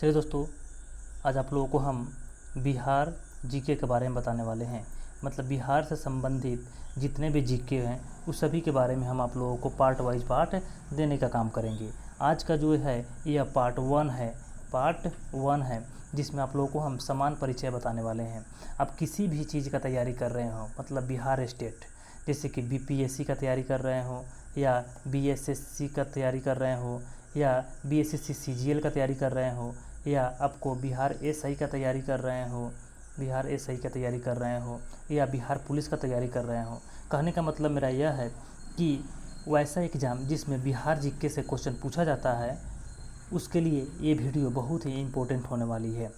चलिए दोस्तों, आज आप लोगों को हम बिहार जीके के बारे में बताने वाले हैं। मतलब बिहार से संबंधित जितने भी जीके हैं उस सभी के बारे में हम आप लोगों को पार्ट वाइज पार्ट देने का काम करेंगे। आज का जो है यह पार्ट वन है जिसमें आप लोगों को हम समान परिचय बताने वाले हैं। आप किसी भी चीज़ का तैयारी कर रहे हो, मतलब बिहार स्टेट, जैसे कि बीपीएससी का तैयारी कर रहे हो या बीएसएससी का तैयारी कर रहे हो या बीएसएससी सीजीएल का तैयारी कर रहे हो या आपको बिहार एसआई का तैयारी कर रहे हो या बिहार पुलिस का तैयारी कर रहे हो। कहने का मतलब मेरा यह है कि वैसा एग्ज़ाम जिसमें बिहार जीके से क्वेश्चन पूछा जाता है उसके लिए ये वीडियो बहुत ही इम्पोर्टेंट होने वाली है।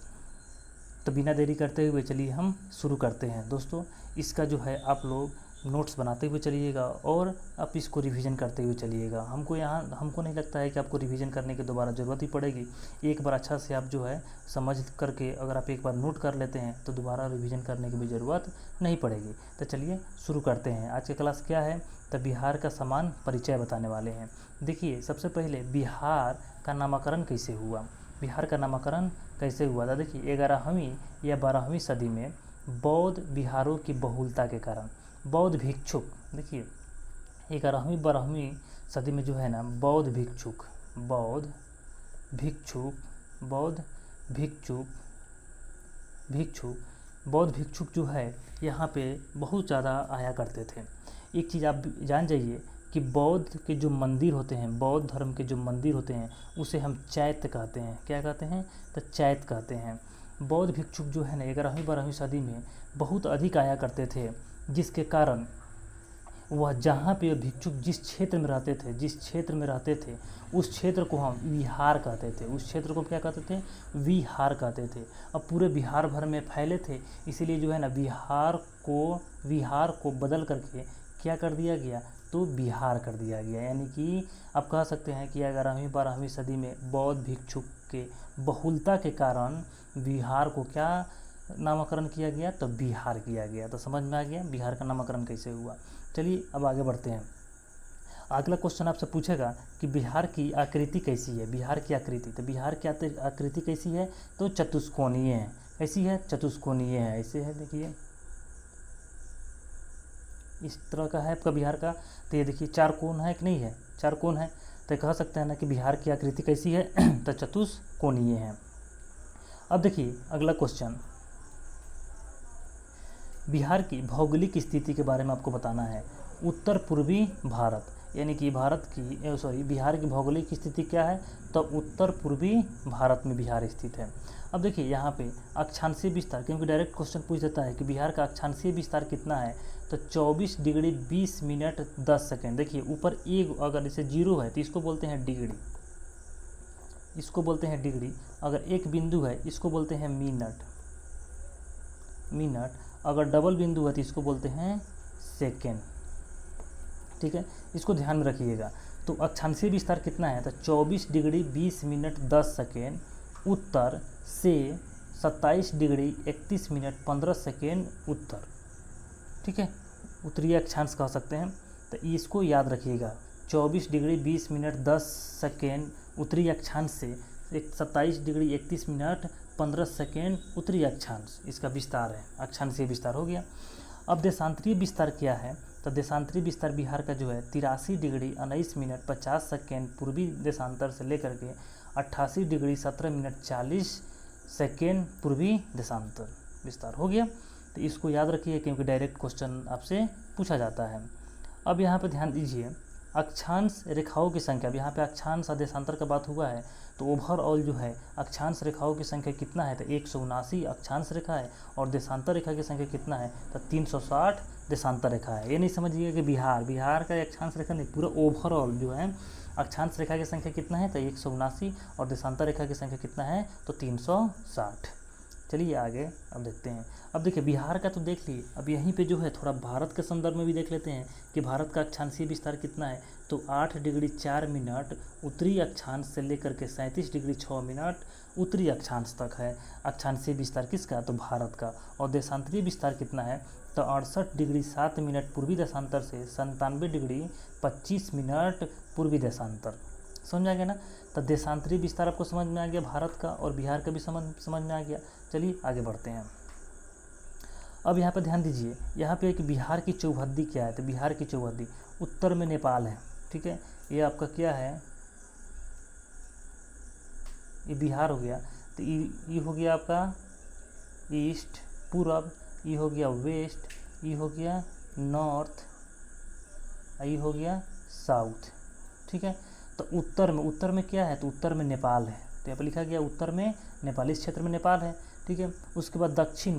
तो बिना देरी करते हुए चलिए हम शुरू करते हैं। दोस्तों, इसका जो है आप लोग नोट्स बनाते हुए चलिएगा और आप इसको रिवीजन करते हुए चलिएगा। हमको नहीं लगता है कि आपको रिवीजन करने की दोबारा ज़रूरत ही पड़ेगी। एक बार अच्छा से आप जो है समझ करके अगर आप एक बार नोट कर लेते हैं तो दोबारा रिवीजन करने की भी ज़रूरत नहीं पड़ेगी। तो चलिए शुरू करते हैं। आज की क्लास क्या है? तो बिहार का समान परिचय बताने वाले हैं। देखिए, सबसे पहले बिहार का नामकरण कैसे हुआ। बिहार का नामकरण कैसे हुआ था? देखिए, 11वीं या 12वीं सदी में बौद्ध बिहारों की बहुलता के कारण बौद्ध भिक्षुक, देखिए 11वीं 12वीं सदी में जो है ना बौद्ध भिक्षुक जो है यहाँ पे बहुत ज़्यादा आया करते थे। एक चीज़ आप जान जाइए कि बौद्ध के जो मंदिर होते हैं, बौद्ध धर्म के जो मंदिर होते हैं उसे हम चैत्य कहते हैं। क्या कहते हैं? तो चैत्य कहते हैं। बौद्ध भिक्षुक जो है ना 11वीं 12वीं सदी में बहुत अधिक आया करते थे, जिसके कारण वह जहाँ पे भिक्षुक जिस क्षेत्र में रहते थे उस क्षेत्र को हम विहार कहते थे। उस क्षेत्र को क्या कहते थे? विहार कहते थे। अब पूरे बिहार भर में फैले थे, इसीलिए जो है ना विहार को बदल करके क्या कर दिया गया? तो बिहार कर दिया गया। यानी कि आप कह सकते हैं कि 11वीं 12वीं सदी में बौद्ध भिक्षुक के बहुलता के कारण बिहार को क्या नामकरण किया गया? तो बिहार किया गया। तो समझ में आ गया बिहार का नामकरण कैसे हुआ। चलिए अब आगे बढ़ते हैं। अगला क्वेश्चन आपसे पूछेगा कि बिहार की आकृति कैसी है। बिहार की आकृति, तो बिहार की आकृति कैसी है? तो चतुष्कोणीय है। कैसी है? चतुष्कोणीय है। ऐसे है, देखिए इस तरह का है आपका बिहार का। तो ये देखिए 4 कोण है कि नहीं है? 4 कोण है। तो कह सकते हैं ना कि बिहार की आकृति कैसी है? तो चतुष्कोणीय है। अब देखिए अगला क्वेश्चन, बिहार की भौगोलिक स्थिति के बारे में आपको बताना है। उत्तर पूर्वी भारत, यानी कि बिहार की भौगोलिक स्थिति क्या है? तो उत्तर पूर्वी भारत में बिहार स्थित है। अब देखिए यहाँ पे अक्षांशीय विस्तार, क्योंकि डायरेक्ट क्वेश्चन पूछ देता है कि बिहार का अक्षांशीय विस्तार कितना है? तो 24 डिग्री 20 मिनट 10 सेकेंड। देखिए ऊपर एक अगर इसे 0 है तो इसको बोलते हैं डिग्री, अगर एक बिंदु है इसको बोलते हैं मिनट, अगर डबल बिंदु है तो इसको बोलते हैं सेकेंड। ठीक है, इसको ध्यान में रखिएगा। तो अक्षांशीय विस्तार कितना है? तो 24 डिग्री 20 मिनट 10 सेकेंड उत्तर से 27 डिग्री 31 मिनट 15 सेकेंड उत्तर। ठीक है, उत्तरीय अक्षांश कह सकते हैं। तो इसको याद रखिएगा, 24 डिग्री 20 मिनट 10 सेकेंड उत्तरी अक्षांश से 27 डिग्री 31 मिनट 15 सेकेंड उत्तरी अक्षांश, इसका विस्तार है। अक्षांशीय विस्तार हो गया। अब देशांतरीय विस्तार क्या है? तो देशांतरीय विस्तार बिहार का जो है 83 डिग्री 19 मिनट 50 सेकेंड पूर्वी देशांतर से लेकर के 88 डिग्री 17 मिनट 40 सेकेंड पूर्वी देशांतर विस्तार हो गया। तो इसको याद रखिए क्योंकि डायरेक्ट क्वेश्चन आपसे पूछा जाता है। अब यहाँ पर ध्यान दीजिए, अक्षांश रेखाओं की संख्या। अब यहाँ पे अक्षांश और देशांतर का बात हुआ है, तो ओवरऑल जो है अक्षांश रेखाओं की संख्या कितना है? तो 179 अक्षांश रेखा है और देशांतर रेखा की संख्या कितना है? तो 360 देशांतर रेखा है। ये नहीं समझिए कि बिहार का अक्षांश रेखा नहीं, पूरा ओवरऑल जो है अक्षांश रेखा की संख्या कितना है? तो 179 और देशांतर रेखा की संख्या कितना है? तो 360। चलिए आगे अब देखते हैं। अब देखिए बिहार का तो देख लिए, अब यहीं पे जो है थोड़ा भारत के संदर्भ में भी देख लेते हैं कि भारत का अक्षांशीय विस्तार कितना है। तो 8 डिग्री 4 मिनट उत्तरी अक्षांश से लेकर के 37 डिग्री 6 मिनट उत्तरी अक्षांश तक है अक्षांशीय विस्तार। किसका? तो भारत का। और देशांतरीय विस्तार कितना है? तो 68 डिग्री 7 मिनट पूर्वी देशांतर से 97 डिग्री 25 मिनट पूर्वी देशांतर। समझ आ गया ना? तो देशांतरी विस्तार आपको समझ में आ गया भारत का, और बिहार का भी समझ में आ गया। चलिए आगे बढ़ते हैं। अब यहाँ पर ध्यान दीजिए, यहाँ पे एक बिहार की चौहद्दी क्या है, तो बिहार की चौहद्दी उत्तर में नेपाल है, ठीक है। ये आपका क्या है, ये बिहार हो गया। तो ये हो गया आपका ईस्ट पूरब, ये हो गया वेस्ट, ये हो गया नॉर्थ, ये हो गया साउथ, ठीक है। तो उत्तर में क्या है, तो उत्तर में नेपाल है, तो यहाँ पर लिखा गया उत्तर में नेपाल, इस क्षेत्र में नेपाल है, ठीक है। उसके बाद दक्षिण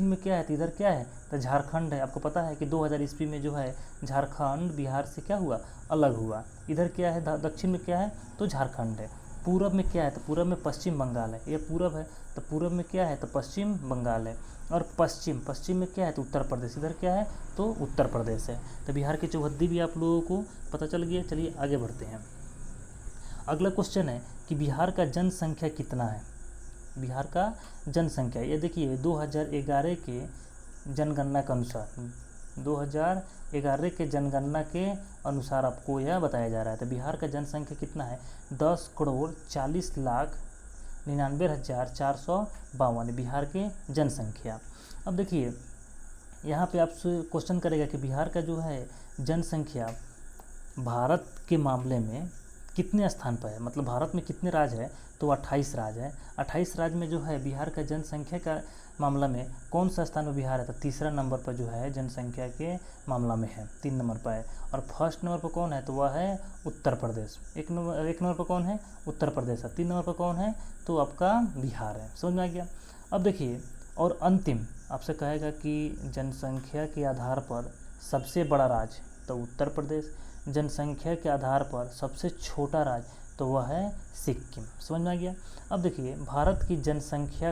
में क्या है, तो इधर क्या है, तो झारखंड है। आपको पता है कि 2000 ईस्वी में जो है झारखंड बिहार से क्या हुआ, अलग हुआ। इधर क्या है, दक्षिण में क्या है, तो झारखंड है। पूरब में क्या है, तो पूरब में पश्चिम बंगाल है, ये पूरब है, तो पूरब में क्या है, तो पश्चिम बंगाल है। और पश्चिम में क्या है, तो उत्तर प्रदेश, इधर क्या है, तो उत्तर प्रदेश है। तो बिहार की चौहद्दी भी आप लोगों को पता चल गया। चलिए आगे बढ़ते हैं। अगला क्वेश्चन है कि बिहार का जनसंख्या कितना है। बिहार का जनसंख्या, ये देखिए 2011 के जनगणना के अनुसार, 2011 के जनगणना के अनुसार आपको यह बताया जा रहा है। तो बिहार का जनसंख्या कितना है, 10,40,99,452 बिहार के जनसंख्या। अब देखिए यहाँ पे आपसे क्वेश्चन करेगा कि बिहार का जो है जनसंख्या भारत के मामले में कितने स्थान पर है, मतलब भारत में कितने राज्य है, तो 28 राज्य है। 28 राज्य में जो है बिहार का जनसंख्या का मामला में कौन सा स्थान में बिहार है, तो तीसरा नंबर पर जो है जनसंख्या के मामला में है, 3 नंबर पर है। और फर्स्ट नंबर पर कौन है, तो वह है उत्तर प्रदेश। एक नंबर पर कौन है, उत्तर प्रदेश है। 3 नंबर पर कौन है, तो आपका बिहार है। समझ में आ गया। अब देखिए, और अंतिम आपसे कहेगा कि जनसंख्या के आधार पर सबसे बड़ा राज्य, तो उत्तर प्रदेश। जनसंख्या के आधार पर सबसे छोटा राज्य, तो वह है सिक्किम। समझ में आ गया। अब देखिए भारत की जनसंख्या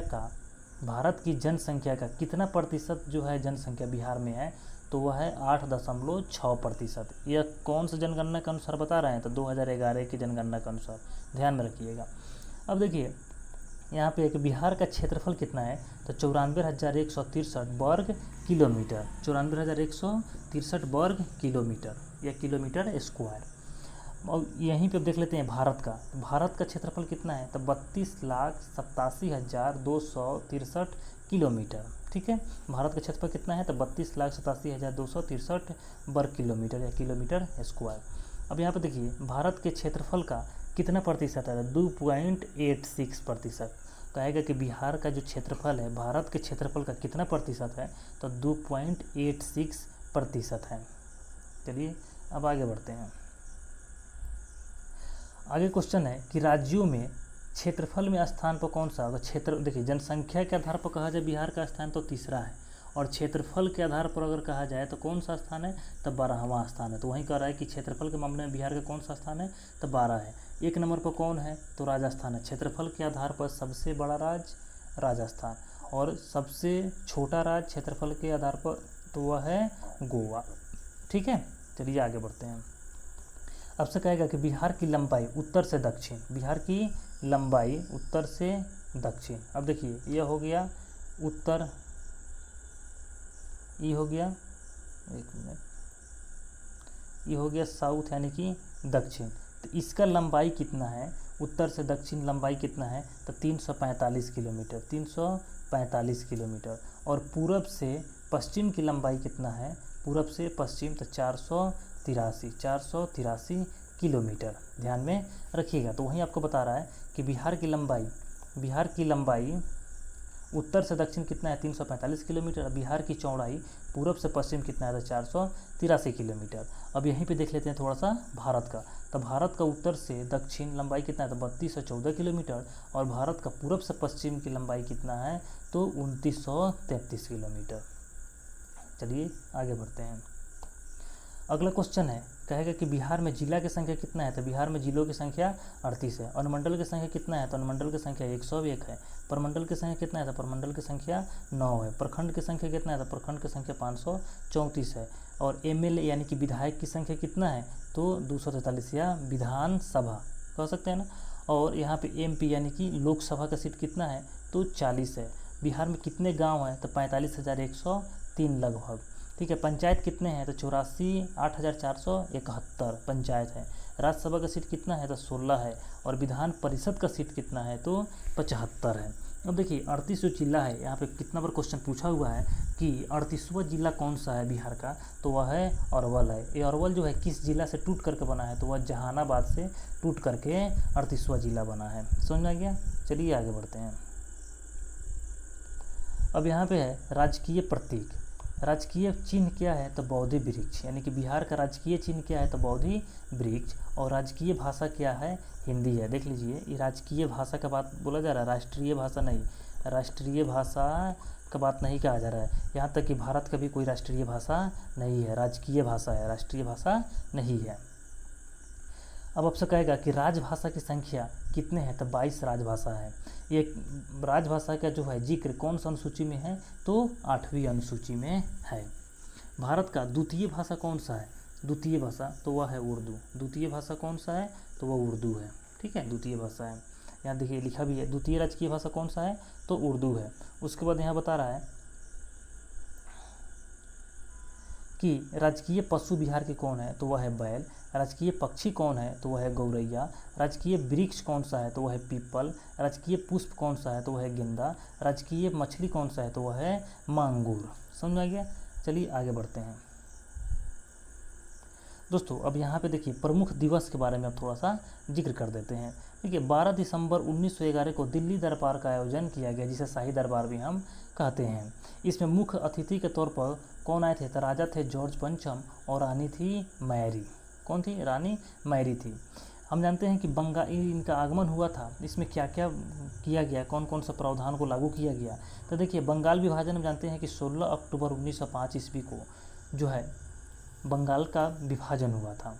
का कितना प्रतिशत जो है जनसंख्या बिहार में है, तो वह है 8.6%। यह कौन सा जनगणना के अनुसार बता रहे हैं, तो 2011 की जनगणना के अनुसार, ध्यान में रखिएगा। अब देखिए यहाँ पे एक बिहार का क्षेत्रफल कितना है, तो 94,163 वर्ग किलोमीटर, 94,163 वर्ग किलोमीटर या किलोमीटर स्क्वायर। और यहीं पे देख लेते हैं भारत का। भारत का क्षेत्रफल कितना है, तो 32,87,263 किलोमीटर, ठीक है। भारत का क्षेत्रफल कितना है, तो 32,87,263 वर्ग किलोमीटर या किलोमीटर स्क्वायर। अब यहाँ पे देखिए भारत के क्षेत्रफल का कितना प्रतिशत है, 2.86%। कहेगा कि बिहार का जो क्षेत्रफल है, भारत के क्षेत्रफल का कितना प्रतिशत है, तो 2.86% है। चलिए अब आगे बढ़ते हैं। आगे क्वेश्चन है कि राज्यों में क्षेत्रफल में स्थान पर कौन सा, अगर क्षेत्र देखिए जनसंख्या के आधार पर कहा जाए बिहार का स्थान तो तीसरा है, और क्षेत्रफल के आधार पर अगर कहा जाए तो कौन सा स्थान है, तो 12वां स्थान है। तो वहीं कह रहा है कि क्षेत्रफल के मामले में बिहार का कौन सा स्थान है, तो 12 है। 1 नंबर पर कौन है, तो राजस्थान है। क्षेत्रफल के आधार पर सबसे बड़ा राज्य राजस्थान, और सबसे छोटा राज्य क्षेत्रफल के आधार पर तो वह है गोवा, ठीक है। चलिए आगे बढ़ते हैं। अब से कहेगा कि बिहार की लंबाई उत्तर से दक्षिण, बिहार की लंबाई उत्तर से दक्षिण। अब देखिए यह हो गया उत्तर, ये हो गया, एक मिनट, ये हो गया साउथ यानी कि दक्षिण। तो इसका लंबाई कितना है, उत्तर से दक्षिण लंबाई कितना है, तो 345 किलोमीटर, 345 किलोमीटर। और पूरब से पश्चिम की लंबाई कितना है, पूरब से पश्चिम, तो 483 किलोमीटर। ध्यान में रखिएगा। तो वहीं आपको बता रहा है कि बिहार की लंबाई उत्तर से दक्षिण कितना है, 345 किलोमीटर। बिहार की चौड़ाई पूरब से पश्चिम कितना है, तो 483 किलोमीटर। अब यहीं पे देख लेते हैं थोड़ा सा भारत का। तो भारत का उत्तर से दक्षिण लंबाई कितना है, तो 3214 किलोमीटर। और भारत का पूरब से पश्चिम की लंबाई कितना है, तो 2933 किलोमीटर। चलिए आगे बढ़ते हैं। अगला क्वेश्चन है, कहेगा कि बिहार में जिला की संख्या कितना है, तो बिहार में जिलों की संख्या 38 है। अनुमंडल की संख्या कितना है, तो अनुमंडल की संख्या 101 है। प्रमंडल की संख्या कितना है, तो प्रमंडल की संख्या 9 है। प्रखंड की संख्या कितना है, तो प्रखंड की संख्या 534 है। और एमएलए यानी कि विधायक की संख्या कितना है, तो 243 या विधानसभा कह सकते हैं ना। और यहाँ पे एमपी यानी कि लोकसभा का सीट कितना है, तो 40 है। बिहार में कितने गाँव हैं, तो 45,103 लगभग, ठीक है। पंचायत कितने हैं, तो 84,8471 पंचायत है। राज्यसभा का सीट कितना है तो 16 है, और विधान परिषद का सीट कितना है तो 75 है। अब देखिए 38 जो जिला है, यहाँ पे कितना बार क्वेश्चन पूछा हुआ है कि 38वां जिला कौन सा है बिहार का, तो वह है अरवल है। ये अरवल जो है किस जिला से टूट करके बना है, तो वह जहानाबाद से टूट करके 38वां जिला बना है। समझ में आ गया। चलिए आगे बढ़ते हैं। अब यहाँ पे है राजकीय प्रतीक। राजकीय चिन्ह क्या है तो बोधि वृक्ष, यानी कि बिहार का राजकीय चिन्ह क्या है तो बोधि वृक्ष। और राजकीय भाषा क्या है, हिंदी है। देख लीजिए, ये राजकीय भाषा का बात बोला जा रहा है, राष्ट्रीय भाषा नहीं। राष्ट्रीय भाषा का बात नहीं कहा जा रहा है, यहाँ तक कि भारत का भी कोई राष्ट्रीय भाषा नहीं है, राजकीय भाषा है, राष्ट्रीय भाषा नहीं है। अब आपसे कहेगा कि राजभाषा की संख्या कितने हैं तो 22 राजभाषा है। ये राजभाषा का जो है जिक्र कौन सा अनुसूची में है तो 8वीं अनुसूची में है। भारत का द्वितीय भाषा कौन सा है, द्वितीय भाषा तो वह है उर्दू। द्वितीय भाषा कौन सा है तो वह उर्दू है। ठीक है, द्वितीय भाषा है। यहाँ देखिए लिखा भी है द्वितीय राजकीय भाषा कौन सा है तो उर्दू है। उसके बाद यहाँ बता रहा है कि राजकीय पशु बिहार के कौन है तो वह है बैल। राजकीय पक्षी कौन है तो वह है गौरैया। राजकीय वृक्ष कौन सा है तो वह है पीपल। राजकीय पुष्प कौन सा है तो वह है गेंदा। राजकीय मछली कौन सा है तो वह है मांगूर। समझ में आ गया। चलिए आगे बढ़ते हैं दोस्तों। अब यहाँ पे देखिए प्रमुख दिवस के बारे में अब थोड़ा सा जिक्र कर देते हैं। देखिए 12 दिसंबर 1911 को दिल्ली दरबार का आयोजन किया गया, जिसे शाही दरबार भी हम कहते हैं। इसमें मुख्य अतिथि के तौर पर कौन आए थे तो राजा थे जॉर्ज पंचम और रानी थी मैरी। कौन थी, रानी मैरी थी। हम जानते हैं कि बंगाल इनका आगमन हुआ था, इसमें क्या क्या किया गया, कौन कौन सा प्रावधान को लागू किया गया। तो देखिए बंगाल विभाजन हम जानते हैं कि 16 अक्टूबर 1905 ईस्वी को जो है बंगाल का विभाजन हुआ था।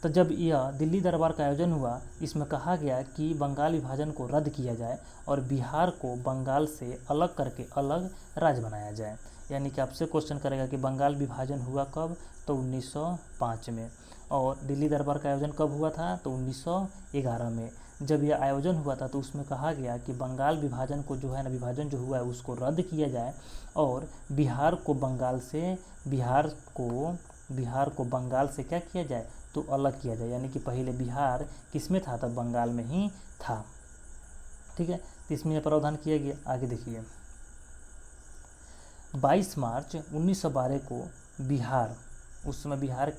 तो जब यह दिल्ली दरबार का आयोजन हुआ, इसमें कहा गया कि बंगाल विभाजन को रद्द किया जाए और बिहार को बंगाल से अलग करके अलग राज्य बनाया जाए। यानी कि आपसे क्वेश्चन करेगा कि बंगाल विभाजन हुआ कब तो 1905 में, और दिल्ली दरबार का आयोजन कब हुआ था तो 1911 में। जब यह आयोजन हुआ था तो उसमें कहा गया कि बंगाल विभाजन को जो है ना, विभाजन जो हुआ है उसको रद्द किया जाए और बिहार को बंगाल से क्या किया जाए तो अलग किया जाए। यानी कि पहले बिहार किस में था, तब बंगाल में ही था। ठीक है, तो इसमें प्रावधान किया गया। आगे देखिए 22 मार्च 1912 को बिहार, उस समय बिहार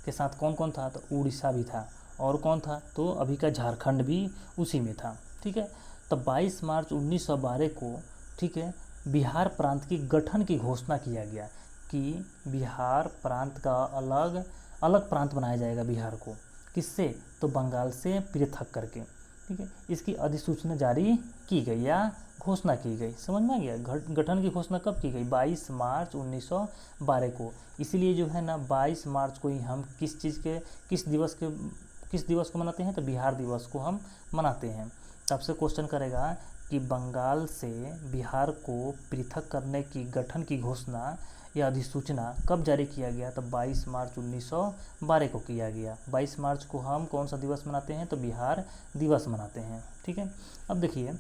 के साथ कौन कौन था तो उड़ीसा भी था, और कौन था तो अभी का झारखंड भी उसी में था। ठीक है, तो 22 मार्च 1912 को ठीक है बिहार प्रांत की गठन की घोषणा किया गया कि बिहार प्रांत का अलग अलग प्रांत बनाया जाएगा बिहार को, किससे तो बंगाल से पृथक करके। ठीक है, इसकी अधिसूचना जारी की गई या घोषणा की गई। समझ में आ गया। गठन की घोषणा कब की गई 22 मार्च 1912 को। इसीलिए जो है ना 22 मार्च को ही हम किस दिवस को मनाते हैं तो बिहार दिवस को हम मनाते हैं। तब से क्वेश्चन करेगा कि बंगाल से बिहार को पृथक करने की गठन की घोषणा या अधिसूचना कब जारी किया गया तो 22 मार्च 1912 को किया गया। 22 मार्च को हम कौन सा दिवस मनाते हैं तो बिहार दिवस मनाते हैं। ठीक है, अब देखिए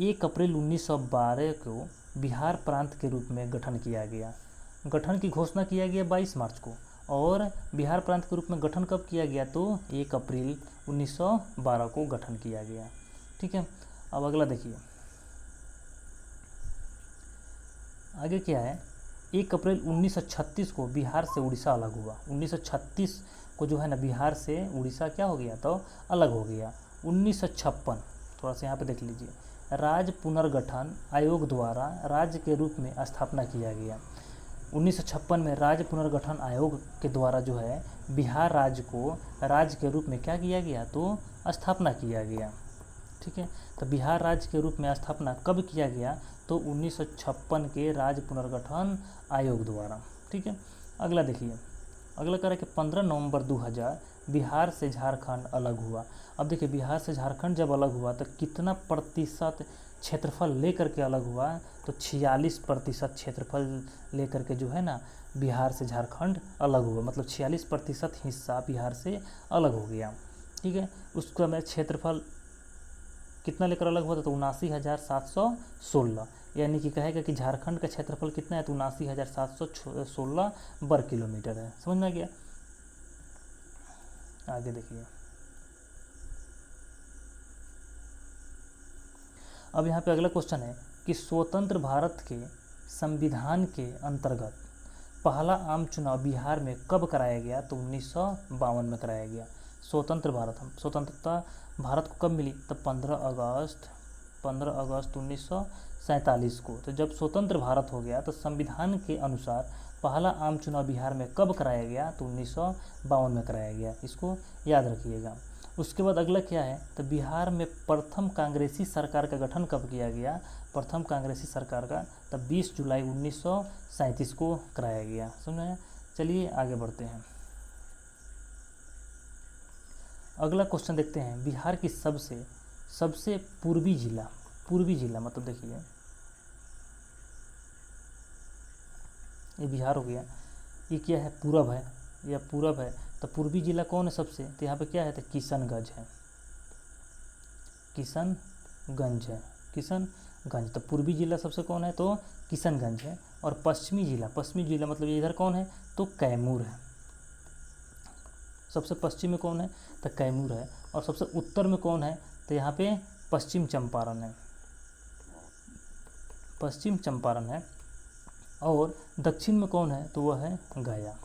1 अप्रैल 1912 को बिहार प्रांत के रूप में गठन किया गया। गठन की घोषणा किया गया 22 मार्च को, और बिहार प्रांत के रूप में गठन कब किया गया तो 1 अप्रैल 1912 को गठन किया गया। ठीक है, अब अगला देखिए आगे क्या है। 1 अप्रैल 1936 को बिहार से उड़ीसा अलग हुआ। 1936 को जो है ना बिहार से उड़ीसा क्या हो गया तो अलग हो गया। 1956 थोड़ा सा यहाँ पे देख लीजिए, राज्य पुनर्गठन आयोग द्वारा राज्य के रूप में स्थापना किया गया। 1956 में राज्य पुनर्गठन आयोग के द्वारा जो है बिहार राज्य को राज्य के रूप में क्या किया गया तो स्थापना किया गया। ठीक है, तो बिहार राज्य के रूप में स्थापना कब किया गया तो 1956 के राज्य पुनर्गठन आयोग द्वारा। ठीक है, अगला देखिए, अगला कह रहा है कि 15 नवंबर 2000 बिहार से झारखंड अलग हुआ। अब देखिए बिहार से झारखंड जब अलग हुआ तो कितना प्रतिशत क्षेत्रफल लेकर के अलग हुआ तो 46% क्षेत्रफल लेकर के जो है ना बिहार से झारखंड अलग हुआ, मतलब 46% हिस्सा बिहार से अलग हो गया। ठीक है, उसका में क्षेत्रफल कितना लेकर अलग हुआ था तो 79,716, यानी कि कहेगा कि झारखंड का क्षेत्रफल कितना है तो 79,716 वर्ग किलोमीटर है। समझ में आ गया। आगे देखिए, अब यहाँ पे अगला क्वेश्चन है कि स्वतंत्र भारत के संविधान के अंतर्गत पहला आम चुनाव बिहार में कब कराया गया? तो 1952 में कराया गया। स्वतंत्र भारत, हम स्वतंत्रता भारत को कब मिली? तब 15 अगस्त 1947 को। तो जब स्वतंत्र भारत हो गया तो संविधान के अनुसार पहला आम चुनाव बिहार में कब कराया गया? तो 1952 में कराया गया। इसको याद रखिएगा। उसके बाद अगला क्या है? तो बिहार में प्रथम कांग्रेसी सरकार का गठन कब किया गया? प्रथम कांग्रेसी सरकार का तब 20 जुलाई 1937 को कराया गया। समझ? चलिए आगे बढ़ते हैं। अगला क्वेश्चन देखते हैं, बिहार की सबसे पूर्वी जिला मतलब देखिए, ये बिहार हो गया, ये क्या है? पूरब है, या पूरब है। तो पूर्वी जिला कौन है सबसे? तो यहाँ पे क्या है? तो किशनगंज है, किशनगंज है, किशनगंज। तो पूर्वी जिला सबसे कौन है? तो किशनगंज है। और पश्चिमी जिला मतलब ये इधर कौन है? तो कैमूर है। सबसे पश्चिम में कौन है? तो कैमूर है। और सबसे उत्तर में कौन है? तो यहाँ पे पश्चिम चंपारण है, पश्चिम चंपारण है। और दक्षिण में कौन है? तो वह है गया।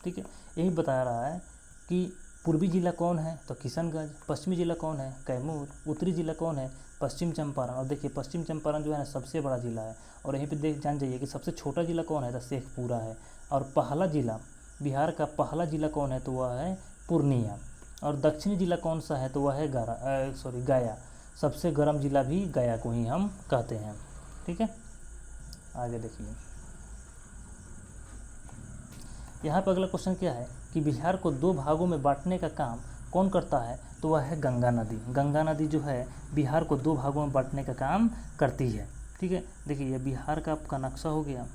ठीक है, यही बता रहा है कि पूर्वी जिला कौन है? तो किशनगंज। पश्चिमी जिला कौन है? कैमूर। उत्तरी जिला कौन है? पश्चिम चंपारण। और देखिए पश्चिम चंपारण जो है ना सबसे बड़ा जिला है। और यहीं पे जान जाइए कि सबसे छोटा जिला कौन है? तो शेखपुरा है। और पहला जिला, बिहार का पहला जिला कौन है? तो वह है पूर्णिया। और दक्षिणी जिला कौन सा है? तो वह है गया। सबसे गर्म जिला भी गया को ही हम कहते हैं। ठीक है, आगे देखिए, यहाँ पर अगला क्वेश्चन क्या है कि बिहार को 2 भागों में बांटने का काम कौन करता है? तो वह है गंगा नदी। गंगा नदी जो है बिहार को 2 भागों में बांटने का काम करती है। ठीक है, देखिए ये बिहार का आपका नक्शा हो गया।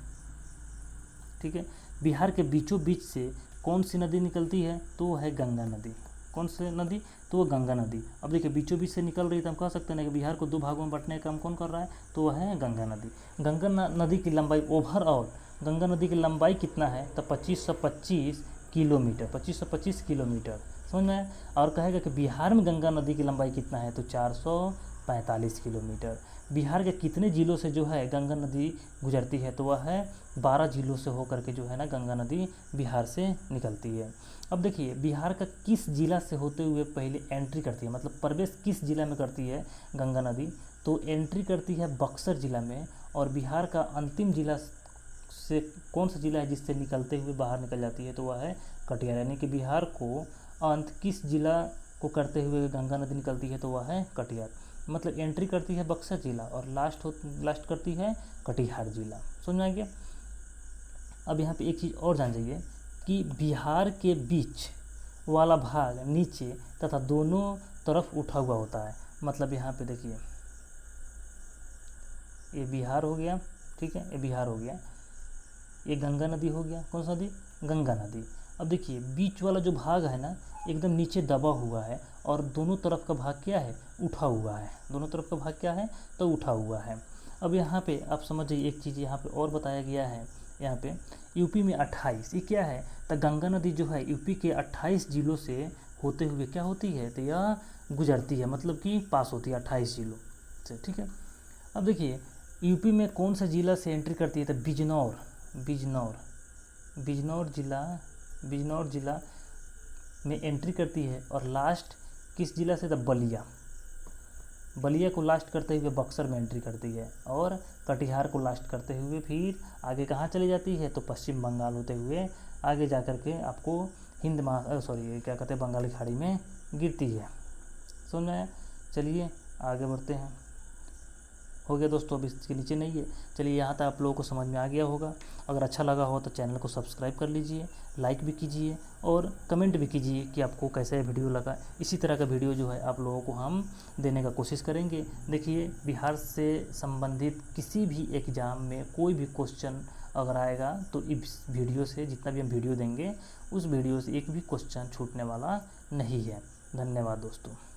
ठीक है, बिहार के बीचों बीच से कौन सी नदी निकलती है? तो वह है गंगा नदी। कौन सी नदी? तो वो गंगा नदी। अब देखिए बीचों बीच से निकल रही है तो हम कह सकते हैं कि बिहार को 2 भागों में बांटने का काम कौन कर रहा है? तो वह है गंगा नदी। गंगा नदी की लंबाई ओवरऑल, गंगा नदी की लंबाई कितना है? तो 2525 किलोमीटर, 2525 किलोमीटर। समझ में आया? और कहेगा कि बिहार में गंगा नदी की लंबाई कितना है? तो 445 किलोमीटर। बिहार के कितने जिलों से जो है गंगा नदी गुजरती है? तो वह है 12 जिलों से होकर के जो है ना गंगा नदी बिहार से निकलती है। अब देखिए बिहार का किस जिला से होते हुए पहले एंट्री करती है, मतलब प्रवेश किस जिला में करती है गंगा नदी? तो एंट्री करती है बक्सर जिला में। और बिहार का अंतिम जिला से कौन सा जिला है जिससे निकलते हुए बाहर निकल जाती है? तो वह है कटिहार। यानी कि बिहार को अंत किस जिला को करते हुए गंगा नदी निकलती है? तो वह है कटिहार। मतलब एंट्री करती है बक्सर जिला और लास्ट करती है कटिहार जिला। समझ में आ गया? अब यहाँ पे एक चीज़ और जान जाइए कि बिहार के बीच वाला भाग नीचे तथा दोनों तरफ उठा हुआ होता है। मतलब यहाँ पे देखिए ये बिहार हो गया, ठीक है, ये बिहार हो गया, ये गंगा नदी हो गया। कौन सा नदी? गंगा नदी। अब देखिए बीच वाला जो भाग है ना एकदम नीचे दबा हुआ है और दोनों तरफ का भाग क्या है? उठा हुआ है। दोनों तरफ का भाग क्या है? तो उठा हुआ है। अब यहाँ पे आप समझ जाइए एक चीज़ यहाँ पे और बताया गया है। यहाँ पे यूपी में 28, ये क्या है? तो गंगा नदी जो है यूपी के 28 जिलों से होते हुए क्या होती है? तो यह गुजरती है, मतलब कि पास होती है 28 जिलों से। ठीक है, अब देखिए यूपी में कौन सा जिला से एंट्री करती है? तो बिजनौर जिला में एंट्री करती है। और लास्ट किस जिला से? तो बलिया को लास्ट करते हुए बक्सर में एंट्री करती है। और कटिहार को लास्ट करते हुए फिर आगे कहाँ चली जाती है? तो पश्चिम बंगाल होते हुए आगे जा कर के आपको क्या कहते हैं बंगाली खाड़ी में गिरती है। समझ में आया? चलिए आगे बढ़ते हैं। हो गया दोस्तों, अब इसके नीचे नहीं है। चलिए यहाँ तक आप लोगों को समझ में आ गया होगा। अगर अच्छा लगा हो तो चैनल को सब्सक्राइब कर लीजिए, लाइक भी कीजिए और कमेंट भी कीजिए कि आपको कैसा वीडियो लगा। इसी तरह का वीडियो जो है आप लोगों को हम देने का कोशिश करेंगे। देखिए बिहार से संबंधित किसी भी एग्ज़ाम में कोई भी क्वेश्चन अगर आएगा तो इस वीडियो से, जितना भी हम वीडियो देंगे उस वीडियो से एक भी क्वेश्चन छूटने वाला नहीं है। धन्यवाद दोस्तों।